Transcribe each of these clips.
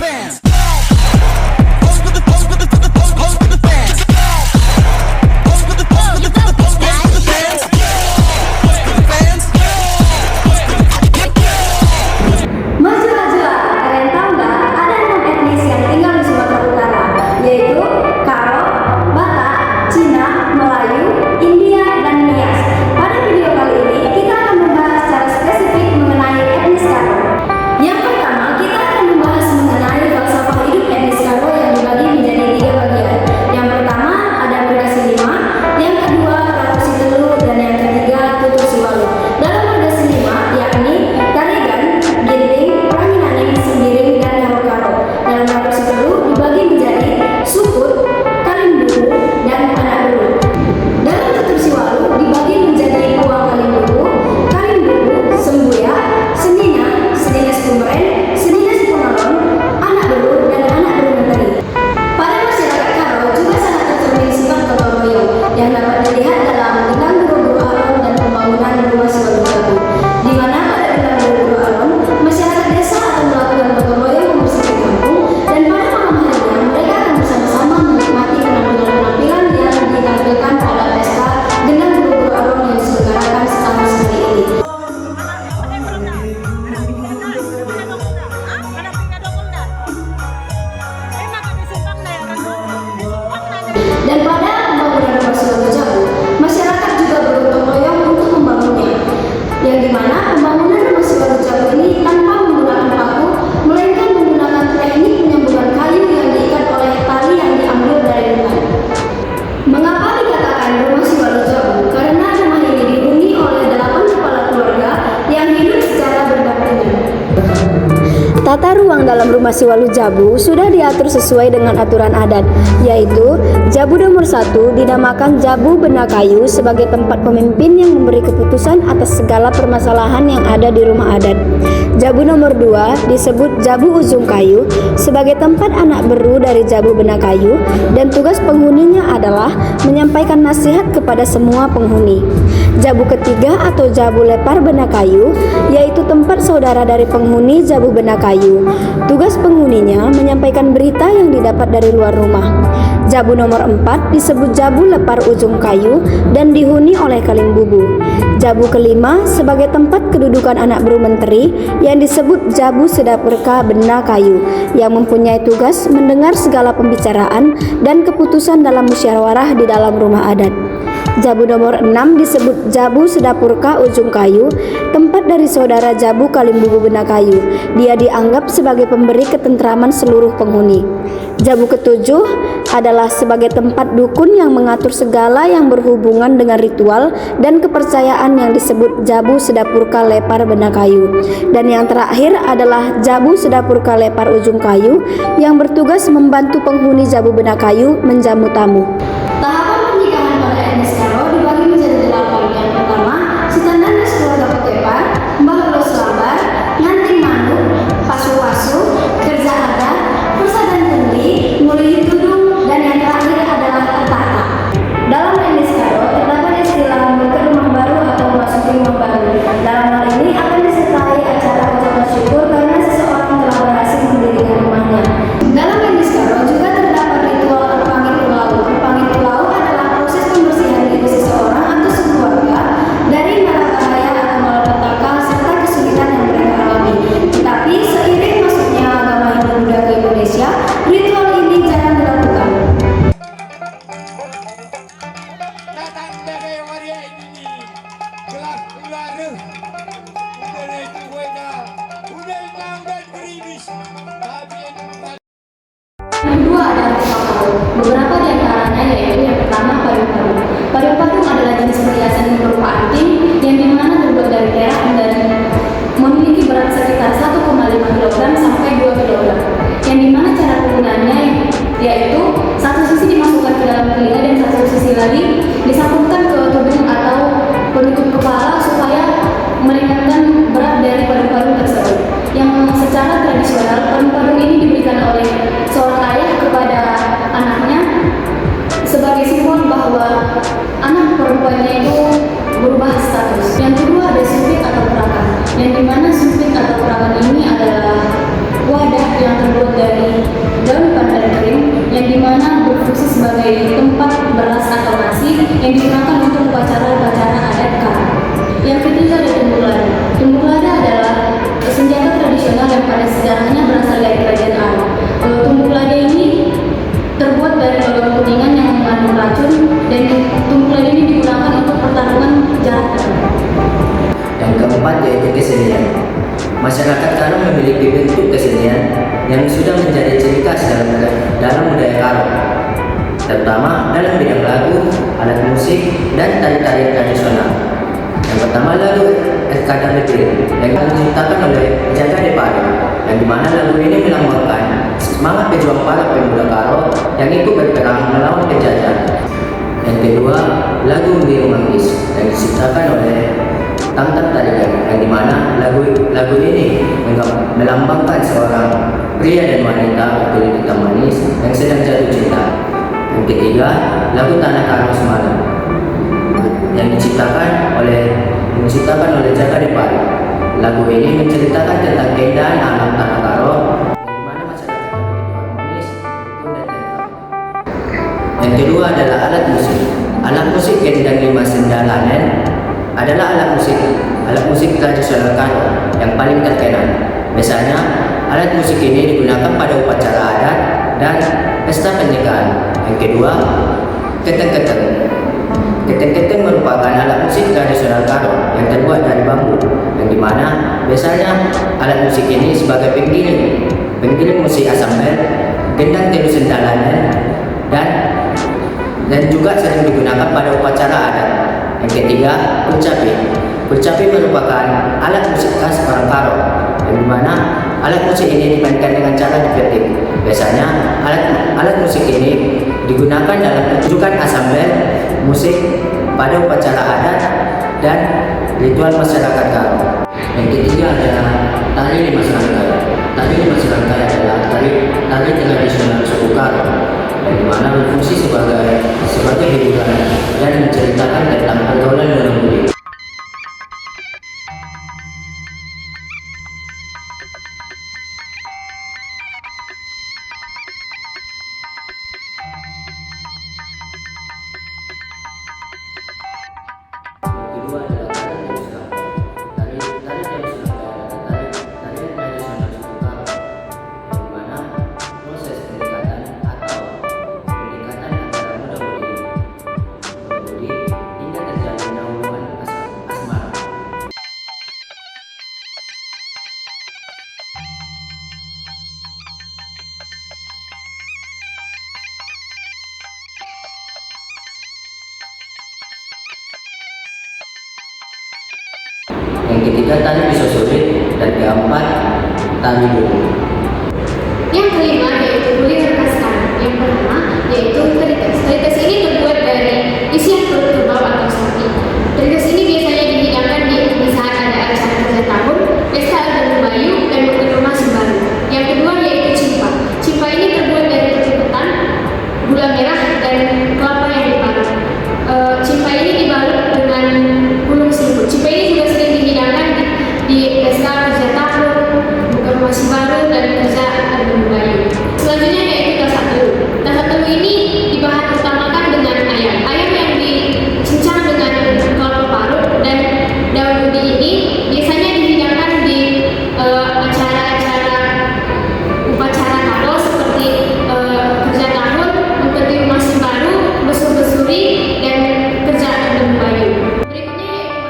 fans. Dan pada pembangunan Rumah Siwalu Jabu, masyarakat juga bergotong royong untuk membangunnya. Yang dimana pembangunan Rumah Siwalu Jabu ini tanpa menggunakan paku, melainkan menggunakan teknik penyambungan kayu yang diikat oleh tali yang diambil dari hutan. Mengapa dikatakan Rumah Siwalu Jabu? Karena rumah ini dihuni oleh 8 kepala keluarga yang hidup secara berdampingan. Tata ruang dalam Rumah Siwalu Jabu sudah diatur sesuai dengan aturan adat, yaitu Jabu nomor 1 dinamakan Jabu Bena Kayu sebagai tempat pemimpin yang memberi keputusan atas segala permasalahan yang ada di rumah adat. Jabu nomor 2 disebut Jabu Ujung Kayu sebagai tempat anak beru dari Jabu Bena Kayu, dan tugas penghuninya adalah menyampaikan nasihat kepada semua penghuni. Jabu ketiga atau Jabu Lepar Bena Kayu yaitu tempat saudara dari penghuni Jabu Bena Kayu. Tugas penghuninya menyampaikan berita yang didapat dari luar rumah. Jabu nomor 4 disebut Jabu Lepar Ujung Kayu dan dihuni oleh Kaling Bubu. Jabu kelima sebagai tempat kedudukan anak beru menteri yang disebut Jabu Sedapurka Bena Kayu yang mempunyai tugas mendengar segala pembicaraan dan keputusan dalam musyawarah di dalam rumah adat. Jabu nomor 6 disebut Jabu Sedapurka Ujung Kayu, tempat dari saudara Jabu Kaling Bubu Bena Kayu. Dia dianggap sebagai pemberi ketentraman seluruh penghuni. Jabu ketujuh adalah sebagai tempat dukun yang mengatur segala yang berhubungan dengan ritual dan kepercayaan yang disebut Jabu Sedapurka Lepar Bena Kayu. Dan yang terakhir adalah Jabu Sedapurka Lepar Ujung Kayu yang bertugas membantu penghuni Jabu Bena Kayu menjamu tamu. Tahapan pernikahan pada etnis Karo dibagi menjadi 8. Yang pertama, Sitandanas keluarga Potepar, Mbah Los Lambar, Nganting Manuk, Pasu-Pasu, Kerja Adat, Persadan Kendi, Mulih Tudung, dan yang terakhir adalah Tata. Dalam etnis Karo terdapat istilah membentuk rumah baru atau memasuki rumah baru. Dalam hal ini akan disertai acara ucapan syukur karena seseorang telah berhasil mendirikan rumahnya. Dalam etnis Karo juga terdapat ritual Pamit Pulau. Pamit Pulau adalah sebagai tempat beras atau nasi yang digunakan untuk upacara-upacara adat Karo. Yang ketiga ada tumbuk lada. Tumbuk lada adalah senjata tradisional yang pada sejarahnya berasal dari kerajaan Arab. Tumbuk lada ini terbuat dari logam kuningan yang mengandung racun, dan tumbuk lada ini digunakan untuk pertarungan jarak dekat. Yang keempat yaitu kesenian. Masyarakat Karo memiliki bentuk kesenian yang sudah menjadi ciri khas dalam budaya Karo, terutama dalam bidang lagu, alat musik, dan tari-tarian tradisional. Yang pertama lagu Eskadar Betil yang diciptakan oleh Jaga Depari, yang dimana lagu ini melambangkan semangat pejuang para pemuda Karo yang ikut berperang melawan penjajah. Yang kedua lagu Biru Manggis yang diciptakan oleh Tamtam Tarigan, yang dimana lagu ini melambangkan seorang pria dan wanita berkulit hitam manis yang sedang jatuh cinta. Yang ketiga lagu Tanah Karo Semalam yang diciptakan oleh Jaga Depari. Lagu ini menceritakan tentang keindahan alam Tanah Karo, di mana masyarakat begitu harmonis, rukun dan tentram. Yang kedua adalah alat musik. Alat musik gendang lima sendalanen adalah alat musik tradisional Karo yang paling terkenal. Biasanya alat musik ini digunakan pada upacara adat dan pesta pernikahan. Yang kedua, keteng-keteng. Keteng-keteng merupakan alat musik tradisional Karo yang terbuat dari bambu, yang dimana biasanya alat musik ini sebagai penggiling musik asambel, gendang telu sendalanen, dan juga sering digunakan pada upacara adat. Yang ketiga, kurcapi. Kurcapi merupakan alat musik khas orang Karo, yang dimana alat musik ini dimainkan dengan cara dipetik. Biasanya alat musik ini digunakan dalam pertunjukan asambel musik pada upacara adat dan ritual masyarakat Karo. Yang ketiga adalah tari lima serangkai. Tari lima serangkai adalah tari tradisional suku Karo, yang dimana berfungsi sebagai hiburan dan menceritakan tentang pergaulan mengemudi. Kedua adalah tari tradisional. Tari tradisional adalah tari tradisional suku Karo, yang dimana proses pendekatan antara muda-mudi hingga terjalin hubungan asmara. Yang ketiga tari bisa sulit, dan keempat tari dulu. Yang kelima yaitu kuliner khas Karo. Yang pertama yaitu terites. Terites ini terbuat dari isian perut kerbau atau sapi. Terites ini biasanya dihidangkan di saat ada acara kerja tahun, pesta adat Bayu, dan konfirmasi baru. Yang kedua yaitu cimpa. Cimpa ini terbuat dari tepung ketan, gula merah, dan kelapa yang diparut. Cimpa ini dibalut dengan gulung seafood. Cimpa ini juga sering dihidangkan di pesta kerja tahun, konfirmasi baru, dan kerja adat Bayu. Selanjutnya yaitu dasak telu. Dasak telu ini dibahan utamakan dengan ayam. Ayam yang dicincang dengan kelapa parut dan daun ubi ini biasanya dihidangkan di acara-acara upacara Karo seperti kerja tahun, konfirmasi baru, besur-besuri, dan kerja adat Bayu. Berikutnya yaitu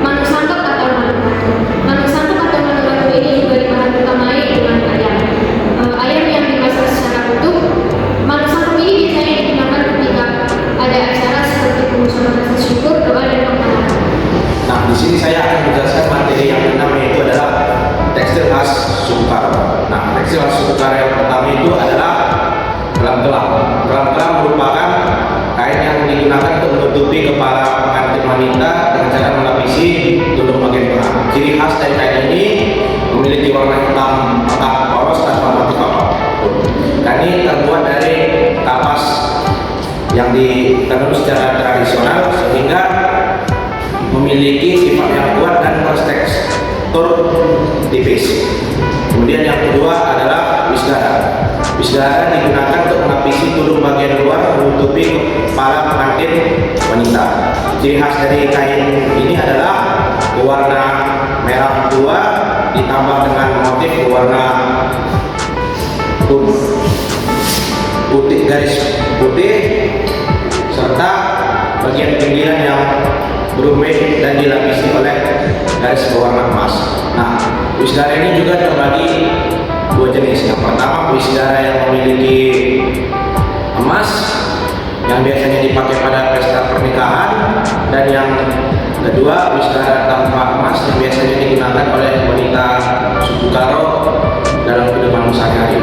manuk sangkep atau manuk batu. Manuk sangkep atau manuk batu ini juga dibahan utamai dengan ayam. Ayam yang dimasak secara utuh. Manuk sangkep ini biasanya digunakan ketika ada acara seperti pengucapan rasa syukur, doa, dan penghargaan. Nah, di sini saya akan menjelaskan materi yang pertama, yaitu adalah tekstil khas suku Karo. Nah, tekstil khas suku Karo yang pertama itu adalah gelam-gelam. Gelam-gelam merupakan kain yang digunakan untuk menutupi kepala pengantin wanita dengan cara melapisi tudung bagian tengah. Ciri khas dari kain ini memiliki warna hitam pekat polos tanpa motif apapun. Kain ini terbuat dari kapas yang ditenun secara tradisional sehingga memiliki sifat yang kuat dan bertekstur tipis. Kemudian yang kedua adalah wisdara. Wisdara digunakan untuk melapisi dilapisi tudung bagian luar menutupi kepala pengantin wanita. Ciri khas dari kain ini adalah berwarna merah tua ditambah dengan motif berwarna putih, garis putih, serta bagian pinggiran yang berumeh dan dilapisi oleh garis berwarna emas. Nah, wisdara ini juga terbagi dua jenis. Yang pertama, wisdara yang memiliki emas yang biasanya dipakai pada pesta pernikahan, dan yang kedua, wisdara tanpa emas yang biasanya digunakan oleh wanita suku Karo dalam kehidupan sehari-hari.